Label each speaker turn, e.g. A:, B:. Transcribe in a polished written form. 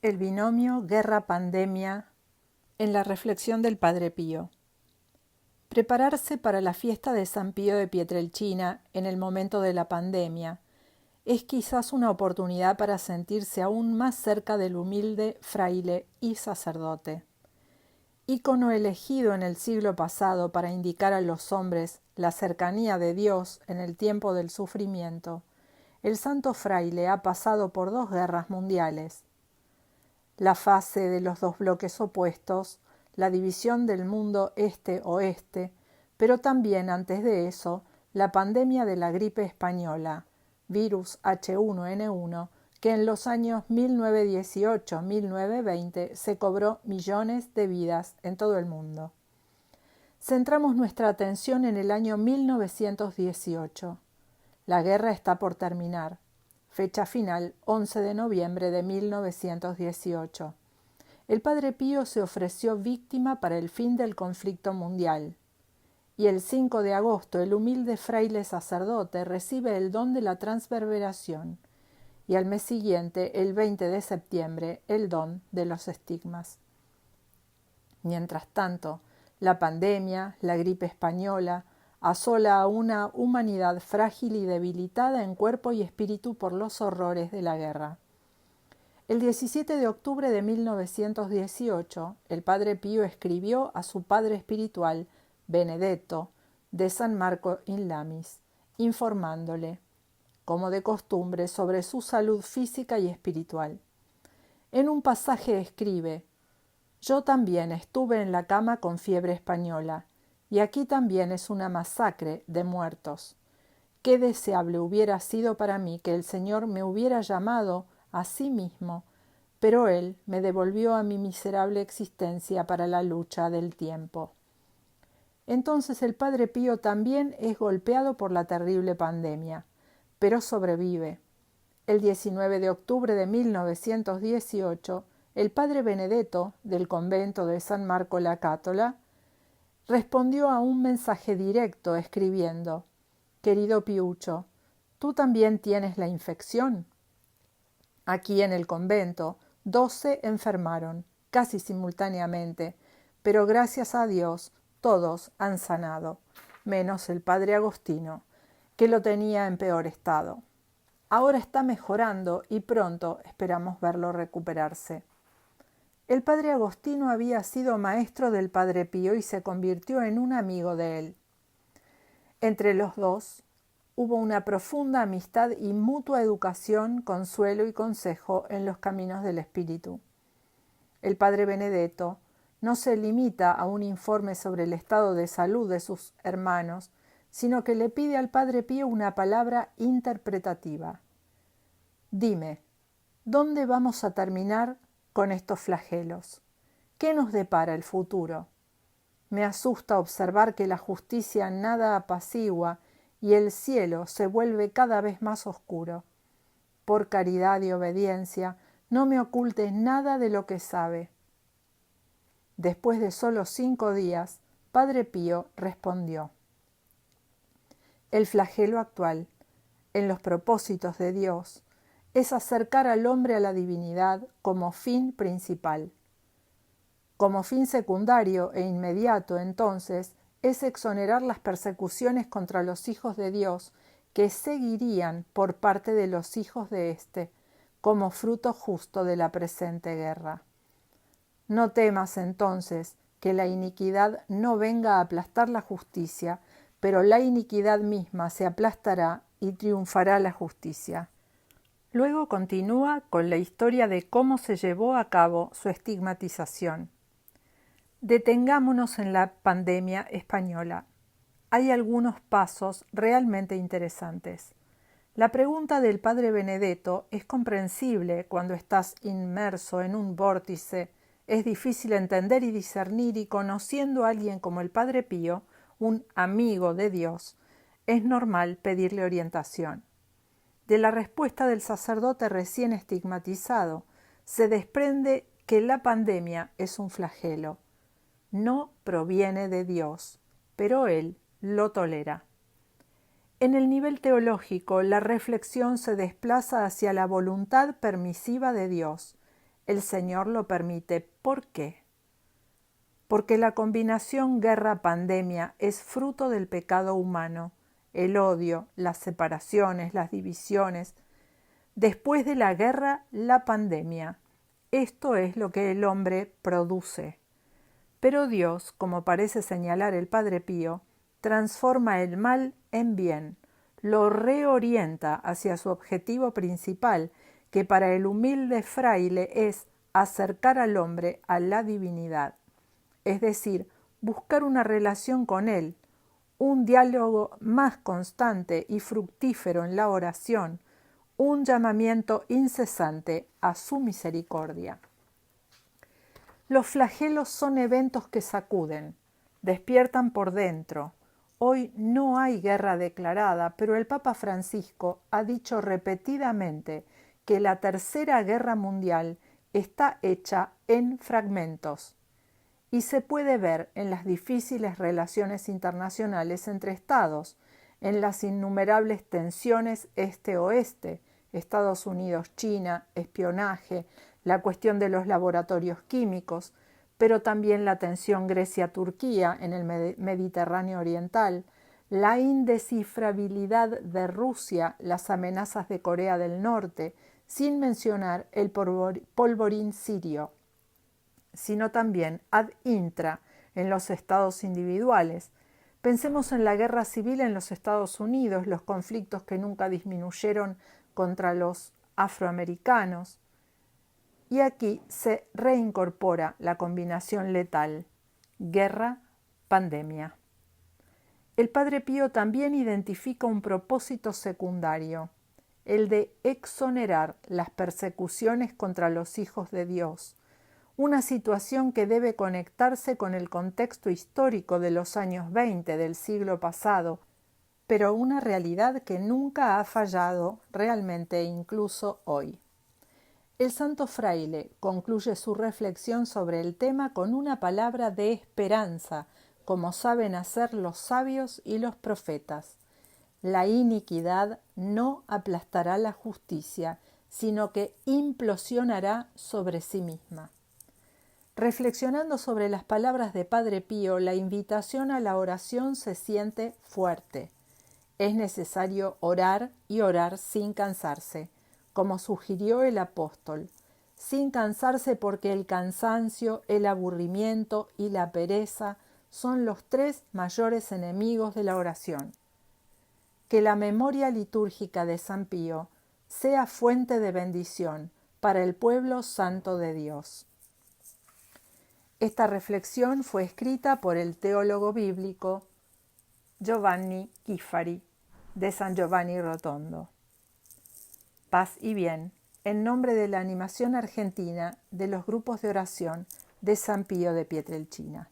A: El binomio guerra-pandemia en la reflexión del Padre Pío. Prepararse para la fiesta de San Pío de Pietrelcina en el momento de la pandemia es quizás una oportunidad para sentirse aún más cerca del humilde fraile y sacerdote. Ícono elegido en el siglo pasado para indicar a los hombres la cercanía de Dios en el tiempo del sufrimiento, el santo fraile ha pasado por 2 guerras mundiales. La fase de los 2 bloques opuestos, la división del mundo este-oeste, pero también antes de eso, la pandemia de la gripe española, virus H1N1, que en los años 1918-1920 se cobró millones de vidas en todo el mundo. Centramos nuestra atención en el año 1918. La guerra está por terminar. Fecha final 11 de noviembre de 1918. El Padre Pío se ofreció víctima para el fin del conflicto mundial. Y el 5 de agosto el humilde fraile sacerdote recibe el don de la transverberación y al mes siguiente, el 20 de septiembre, el don de los estigmas. Mientras tanto, la pandemia, la gripe española, asola a una humanidad frágil y debilitada en cuerpo y espíritu por los horrores de la guerra. El 17 de octubre de 1918, el Padre Pío escribió a su padre espiritual, Benedetto, de San Marco in Lamis, informándole, como de costumbre, sobre su salud física y espiritual. En un pasaje escribe: «Yo también estuve en la cama con fiebre española, y aquí también es una masacre de muertos. Qué deseable hubiera sido para mí que el Señor me hubiera llamado a sí mismo, pero Él me devolvió a mi miserable existencia para la lucha del tiempo». Entonces el Padre Pío también es golpeado por la terrible pandemia, pero sobrevive. El 19 de octubre de 1918, el Padre Benedetto, del convento de San Marco la Cátola, respondió a un mensaje directo escribiendo: «Querido Piucho, ¿tú también tienes la infección?». Aquí en el convento, 12 enfermaron, casi simultáneamente, pero gracias a Dios todos han sanado, menos el Padre Agostino, que lo tenía en peor estado. Ahora está mejorando y pronto esperamos verlo recuperarse. El Padre Agostino había sido maestro del Padre Pío y se convirtió en un amigo de él. Entre los dos hubo una profunda amistad y mutua educación, consuelo y consejo en los caminos del espíritu. El Padre Benedetto no se limita a un informe sobre el estado de salud de sus hermanos, sino que le pide al Padre Pío una palabra interpretativa. «Dime, ¿dónde vamos a terminar con estos flagelos? ¿Qué nos depara el futuro? Me asusta observar que la justicia nada apacigua y el cielo se vuelve cada vez más oscuro. Por caridad y obediencia, no me ocultes nada de lo que sabe». Después de solo 5 días, Padre Pío respondió: «El flagelo actual, en los propósitos de Dios, es acercar al hombre a la divinidad como fin principal. Como fin secundario e inmediato, entonces, es exonerar las persecuciones contra los hijos de Dios que seguirían por parte de los hijos de éste, como fruto justo de la presente guerra. No temas entonces que la iniquidad no venga a aplastar la justicia, pero la iniquidad misma se aplastará y triunfará la justicia». Luego continúa con la historia de cómo se llevó a cabo su estigmatización. Detengámonos en la pandemia española. Hay algunos pasos realmente interesantes. La pregunta del Padre Benedetto es comprensible cuando estás inmerso en un vórtice. Es difícil entender y discernir, y conociendo a alguien como el Padre Pío, un amigo de Dios, es normal pedirle orientación. De la respuesta del sacerdote recién estigmatizado, se desprende que la pandemia es un flagelo. No proviene de Dios, pero Él lo tolera. En el nivel teológico, la reflexión se desplaza hacia la voluntad permisiva de Dios, El Señor lo permite. ¿Por qué? Porque la combinación guerra-pandemia es fruto del pecado humano, el odio, las separaciones, las divisiones. Después de la guerra, la pandemia. Esto es lo que el hombre produce. Pero Dios, como parece señalar el Padre Pío, transforma el mal en bien, lo reorienta hacia su objetivo principal, que para el humilde fraile es acercar al hombre a la divinidad, es decir, buscar una relación con Él, un diálogo más constante y fructífero en la oración, un llamamiento incesante a su misericordia. Los flagelos son eventos que sacuden, despiertan por dentro. Hoy no hay guerra declarada, pero el Papa Francisco ha dicho repetidamente que la Tercera Guerra Mundial está hecha en fragmentos y se puede ver en las difíciles relaciones internacionales entre estados, en las innumerables tensiones este-oeste, Estados Unidos-China, espionaje, la cuestión de los laboratorios químicos, pero también la tensión Grecia-Turquía en el Mediterráneo Oriental, la indescifrabilidad de Rusia, las amenazas de Corea del Norte, sin mencionar el polvorín sirio, sino también ad intra en los estados individuales. Pensemos en la guerra civil en los Estados Unidos, los conflictos que nunca disminuyeron contra los afroamericanos. Y aquí se reincorpora la combinación letal, guerra-pandemia. El Padre Pío también identifica un propósito secundario, el de exonerar las persecuciones contra los hijos de Dios, una situación que debe conectarse con el contexto histórico de los años 20 del siglo pasado, pero una realidad que nunca ha fallado realmente incluso hoy. El santo fraile concluye su reflexión sobre el tema con una palabra de esperanza, como saben hacer los sabios y los profetas. La iniquidad no aplastará la justicia, sino que implosionará sobre sí misma. Reflexionando sobre las palabras de Padre Pío, la invitación a la oración se siente fuerte. Es necesario orar y orar sin cansarse, como sugirió el apóstol, sin cansarse porque el cansancio, el aburrimiento y la pereza son los tres mayores enemigos de la oración. Que la memoria litúrgica de San Pío sea fuente de bendición para el pueblo santo de Dios. Esta reflexión fue escrita por el teólogo bíblico Giovanni Chifari, de San Giovanni Rotondo. Paz y bien, en nombre de la animación argentina de los grupos de oración de San Pío de Pietrelcina.